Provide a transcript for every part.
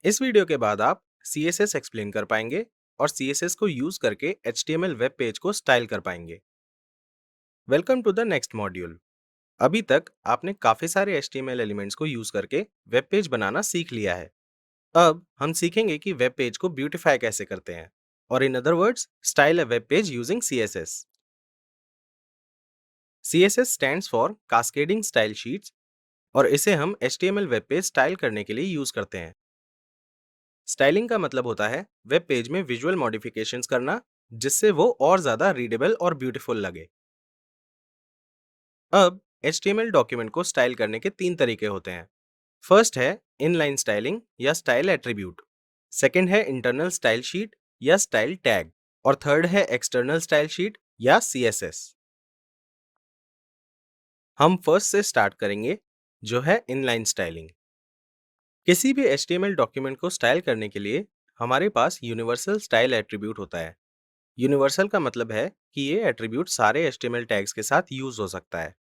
इस वीडियो के बाद आप CSS एक्सप्लेन कर पाएंगे और CSS को यूज करके HTML वेब पेज को स्टाइल कर पाएंगे। Welcome to the next module. अभी तक आपने काफी सारे HTML एलिमेंट्स को यूज करके वेब पेज बनाना सीख लिया है। अब हम सीखेंगे कि वेब पेज को ब्यूटीफाई कैसे करते हैं, और in other words style a web page using CSS। CSS stands for cascading style sheets, और इसे हम HTML वेब पेज स्टाइल करने के लिए यूज करते हैं। स्टाइलिंग का मतलब होता है वेब पेज में विजुअल मॉडिफिकेशंस करना, जिससे वो और ज्यादा रीडेबल और ब्यूटीफुल लगे। अब HTML डॉक्यूमेंट को स्टाइल करने के 3 तरीके होते हैं। फर्स्ट है इनलाइन स्टाइलिंग या स्टाइल एट्रीब्यूट, सेकंड है इंटरनल स्टाइल शीट या स्टाइल टैग, और थर्ड है एक्सटर्नल स्टाइल शीट या CSS। हम फर्स्ट से स्टार्ट करेंगे, जो है इनलाइन स्टाइलिंग। किसी भी HTML डॉक्यूमेंट को स्टाइल करने के लिए हमारे पास यूनिवर्सल स्टाइल एट्रीब्यूट होता है। यूनिवर्सल का मतलब है कि ये एट्रीब्यूट सारे HTML टैग्स के साथ यूज हो सकता है।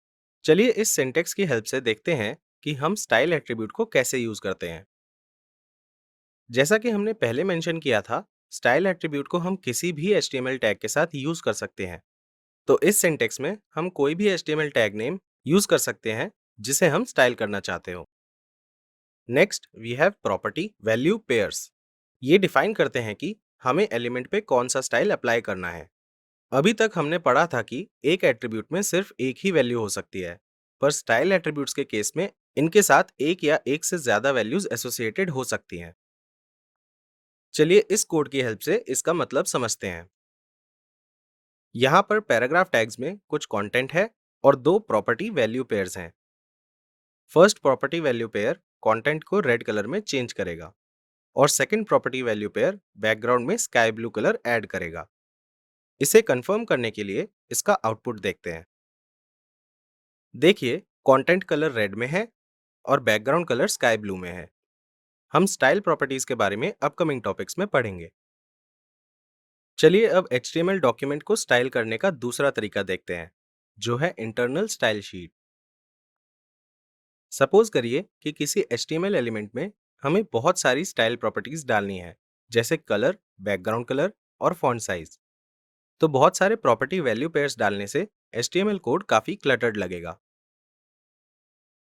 चलिए इस सिंटेक्स की हेल्प से देखते हैं कि हम स्टाइल एट्रीब्यूट को कैसे यूज करते हैं। जैसा कि हमने पहले मेंशन किया था, स्टाइल एट्रीब्यूट को हम किसी भी HTML टैग के साथ यूज कर सकते हैं। तो इस सिंटेक्स में हम कोई भी HTML टैग नेम यूज कर सकते हैं जिसे हम स्टाइल करना चाहते हो। Next we have property value pairs. ये डिफाइन करते हैं कि हमें एलिमेंट पे कौन सा स्टाइल अप्लाई करना है। अभी तक हमने पढ़ा था कि एक एट्रीब्यूट में सिर्फ एक ही वैल्यू हो सकती है, पर स्टाइल एट्रीब्यूट्स के केस में इनके साथ एक या एक से ज्यादा वैल्यूज एसोसिएटेड हो सकती हैं। चलिए इस कोड की हेल्प से इसका मतलब समझते हैं। यहाँ पर पैराग्राफ टैग्स में कुछ कंटेंट है और दो प्रॉपर्टी वैल्यू पेयर्स हैं। First property value pair content को रेड कलर में चेंज करेगा, और second property value pair background में स्काई ब्लू कलर ऐड करेगा। इसे कंफर्म करने के लिए इसका आउटपुट देखते हैं। देखिए कंटेंट कलर रेड में है और बैकग्राउंड कलर स्काई ब्लू में है। हम स्टाइल प्रॉपर्टीज के बारे में अपकमिंग टॉपिक्स में पढ़ेंगे। चलिए अब HTML डॉक्यूमेंट को स्टाइल करने का दूसरा तरीका देखते हैं, जो है इंटरनल स्टाइल शीट। सपोज करिए कि किसी HTML एलिमेंट में हमें बहुत सारी स्टाइल प्रॉपर्टीज डालनी है, जैसे कलर, बैकग्राउंड कलर और फॉन्ट साइज। तो बहुत सारे प्रॉपर्टी वैल्यू पेयर्स डालने से HTML कोड काफी क्लटर्ड लगेगा।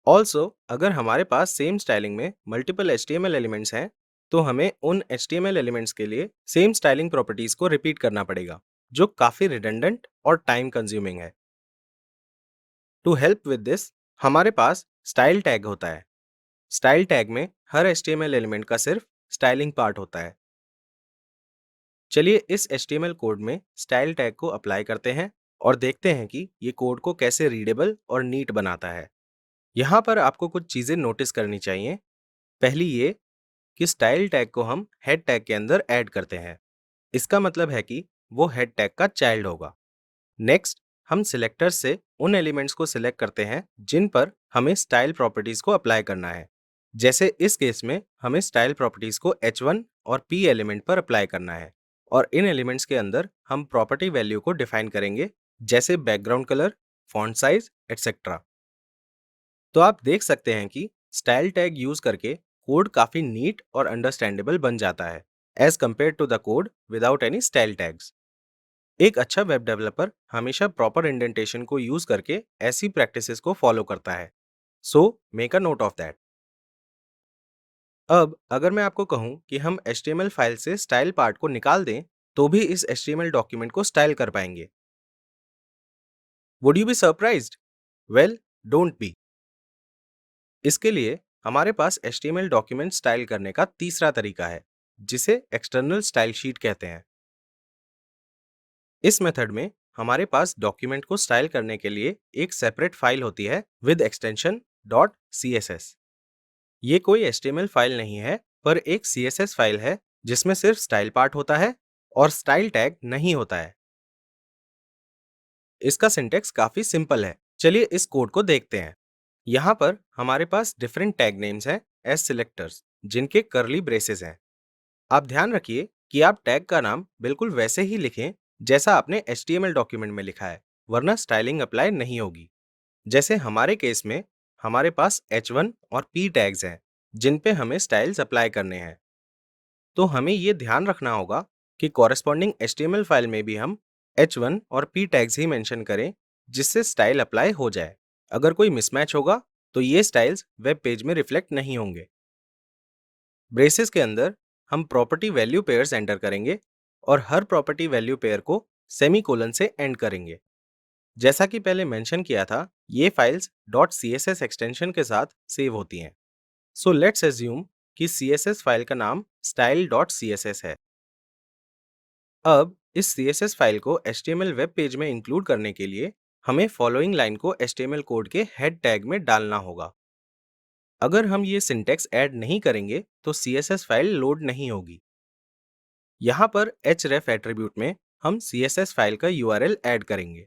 ऑल्सो अगर हमारे पास सेम स्टाइलिंग में मल्टीपल HTML एलिमेंट्स हैं, तो हमें उन HTML एलिमेंट्स के लिए सेम स्टाइलिंग प्रॉपर्टीज को रिपीट करना पड़ेगा, जो काफी रिडंडेंट और टाइम कंज्यूमिंग है। टू हेल्प विद दिस हमारे पास स्टाइल टैग होता है। स्टाइल टैग में हर HTML एलिमेंट का सिर्फ स्टाइलिंग पार्ट होता है। चलिए इस HTML कोड में स्टाइल टैग को अप्लाई करते हैं और देखते हैं कि ये कोड को कैसे रीडेबल और नीट बनाता है। यहाँ पर आपको कुछ चीजें नोटिस करनी चाहिए। पहली ये कि स्टाइल टैग को हम हेड टैग के अंदर ऐड करते हैं। इसका मतलब है कि वो हेड टैग का चाइल्ड होगा। नेक्स्ट हम सिलेक्टर से उन एलिमेंट्स को सिलेक्ट करते हैं जिन पर हमें स्टाइल प्रॉपर्टीज को अप्लाई करना है। जैसे इस केस में हमें स्टाइल प्रॉपर्टीज को H1 और P एलिमेंट पर अप्लाई करना है, और इन एलिमेंट्स के अंदर हम प्रॉपर्टी वैल्यू को डिफाइन करेंगे, जैसे background colour, font size etcetera. तो आप देख सकते हैं कि स्टाइल टैग यूज करके कोड काफी नीट और अंडरस्टैंडेबल बन जाता है, as compared to the code without any style tags. एक अच्छा वेब डेवलपर हमेशा प्रॉपर इंडेंटेशन को यूज करके ऐसी प्रैक्टिसेस को फॉलो करता है। So make a note of that. अब अगर मैं आपको कहूं कि हम HTML फाइल से स्टाइल पार्ट को निकाल दें, तो भी इस HTML डॉक्यूमेंट को स्टाइल कर पाएंगे। Would you be surprised? Well, don't be. इसके लिए हमारे पास HTML डॉक्यूमेंट स्टाइल करने का तीसरा तरीका है, जिसे एक्सटर्नल स्टाइल शीट कहते हैं। इस मेथड में हमारे पास डॉक्यूमेंट को स्टाइल करने के लिए एक सेपरेट फाइल होती है विद एक्सटेंशन .css। ये कोई HTML फाइल नहीं है, पर एक CSS फाइल है जिसमें सिर्फ स्टाइल पार्ट होता है और स्टाइल टैग नहीं होता है। इसका सिंटेक्स काफी सिंपल है। चलिए इस कोड को देखते हैं। यहाँ पर हमारे पास डिफरेंट टैग नेम्स हैं एज सिलेक्टर्स, जिनके कर्ली ब्रेसेस हैं। आप ध्यान रखिए कि आप टैग का नाम बिल्कुल वैसे ही लिखें जैसा आपने HTML डॉक्यूमेंट में लिखा है, वरना स्टाइलिंग अप्लाई नहीं होगी। जैसे हमारे केस में हमारे पास H1 और P टैग्स हैं, जिन पे हमें स्टाइल्स अप्लाई करने हैं। तो हमें ये ध्यान रखना होगा कि कॉरेस्पॉन्डिंग HTML फाइल में भी हम h1 और p टैग्स ही मेंशन करें, जिससे स्टाइल अप्लाई हो जाए। अगर कोई मिसमैच होगा तो ये स्टाइल्स वेब पेज में रिफ्लेक्ट नहीं होंगे। ब्रेसेस के अंदर हम प्रॉपर्टी वैल्यू पेयर्स एंटर करेंगे और हर प्रॉपर्टी वैल्यू पेयर को सेमीकोलन से एंड करेंगे। जैसा कि पहले मेंशन किया था, ये फाइल्स .css एक्सटेंशन के साथ सेव होती हैं। सो लेट्स एज्यूम कि CSS फाइल का नाम style.css है। अब इस CSS फाइल को HTML वेब पेज में इंक्लूड करने के लिए हमें फॉलोइंग लाइन को HTML कोड के हेड टैग में डालना होगा। अगर हम ये सिंटेक्स ऐड नहीं करेंगे तो CSS फाइल लोड नहीं होगी। यहाँ पर href एट्रीब्यूट में हम CSS फाइल का URL ऐड करेंगे।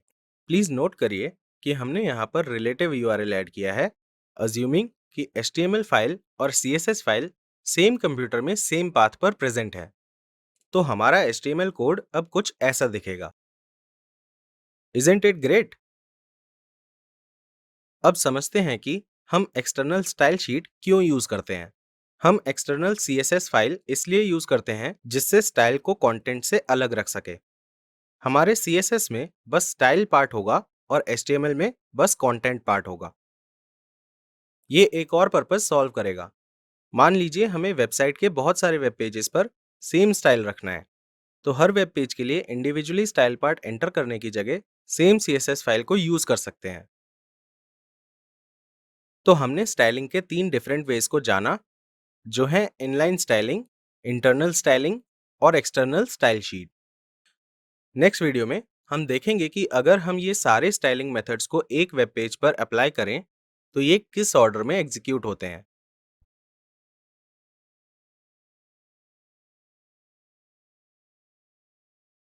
प्लीज नोट करिए कि हमने यहाँ पर रिलेटिव URL ऐड किया है, अज्यूमिंग कि HTML फाइल और CSS फाइल सेम कंप्यूटर में सेम पाथ पर प्रेजेंट है। तो हमारा HTML कोड अब कुछ ऐसा दिखेगा। Isn't it great? अब समझते हैं कि हम एक्सटर्नल स्टाइल शीट क्यों यूज करते हैं। हम एक्सटर्नल CSS फाइल इसलिए यूज करते हैं जिससे स्टाइल को कंटेंट से अलग रख सके। हमारे CSS में बस स्टाइल पार्ट होगा और HTML में बस कंटेंट पार्ट होगा। ये एक और पर्पस सॉल्व करेगा। मान लीजिए हमें वेबसाइट के बहुत सारे वेब पेजेस पर सेम स्टाइल रखना है, तो हर वेब पेज के लिए इंडिविजुअली स्टाइल पार्ट एंटर करने की जगह सेम CSS फाइल को यूज कर सकते हैं। तो हमने स्टाइलिंग के 3 डिफरेंट वेज को जाना, जो है इनलाइन स्टाइलिंग, इंटरनल स्टाइलिंग और external style sheet. Next video में हम देखेंगे कि अगर हम ये सारे स्टाइलिंग मेथड्स को एक वेब पेज पर अप्लाई करें तो ये किस ऑर्डर में एग्जीक्यूट होते हैं।